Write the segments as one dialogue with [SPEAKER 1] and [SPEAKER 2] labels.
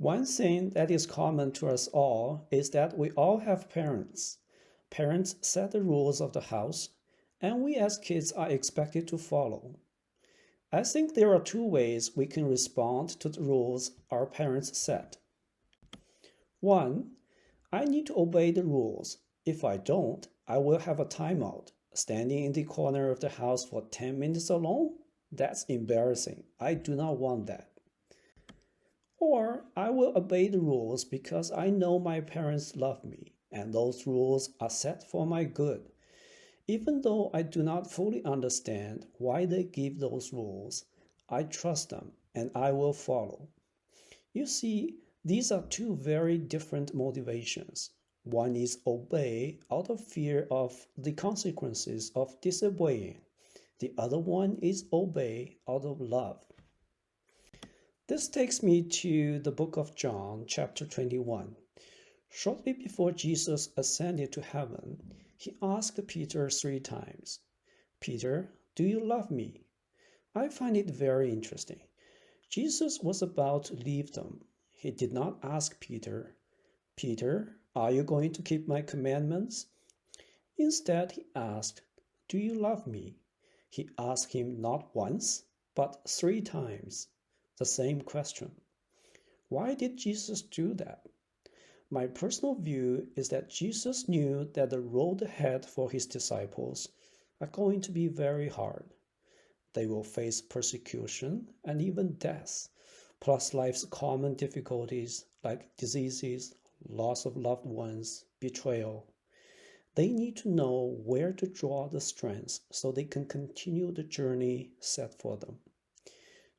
[SPEAKER 1] One thing that is common to us all is that we all have parents. Parents set the rules of the house, and we as kids are expected to follow. I think there are two ways we can respond to the rules our parents set. One, I need to obey the rules. If I don't, I will have a timeout. Standing in the corner of the house for 10 minutes alone? That's embarrassing. I do not want that. Or I will obey the rules because I know my parents love me and those rules are set for my good. Even though I do not fully understand why they give those rules, I trust them and I will follow. You see, these are two very different motivations. One is obey out of fear of the consequences of disobeying. The other one is obey out of love. This takes me to the book of John, chapter 21. Shortly before Jesus ascended to heaven, he asked Peter 3 times, Peter, do you love me? I find it very interesting. Jesus was about to leave them. He did not ask Peter, Peter, are you going to keep my commandments? Instead, he asked, do you love me? He asked him not once, but 3 times. The same question. Why did Jesus do that? My personal view is that Jesus knew that the road ahead for his disciples are going to be very hard. They will face persecution and even death, plus life's common difficulties like diseases, loss of loved ones, betrayal. They need to know where to draw the strength so they can continue the journey set for them.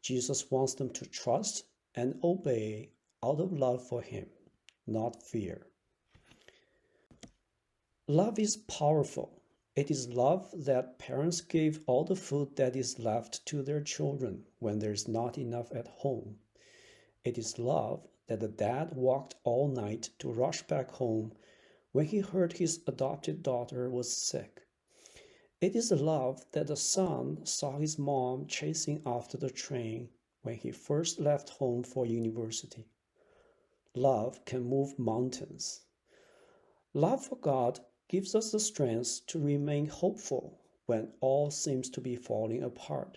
[SPEAKER 1] Jesus wants them to trust and obey out of love for him, not fear. Love is powerful. It is love that parents give all the food that is left to their children when there's not enough at home. It is love that the dad walked all night to rush back home when he heard his adopted daughter was sick. It is love that the son saw his mom chasing after the train when he first left home for university. Love can move mountains. Love for God gives us the strength to remain hopeful when all seems to be falling apart.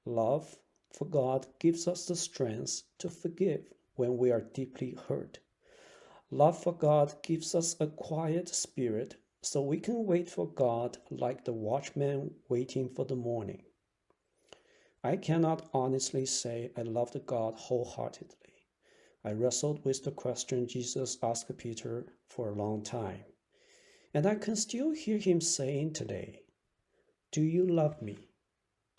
[SPEAKER 1] Love for God gives us the strength to forgive when we are deeply hurt. Love for God gives us a quiet spirit so we can wait for God like the watchman waiting for the morning. I cannot honestly say I loved God wholeheartedly. I wrestled with the question Jesus asked Peter for a long time. And I can still hear him saying today, do you love me?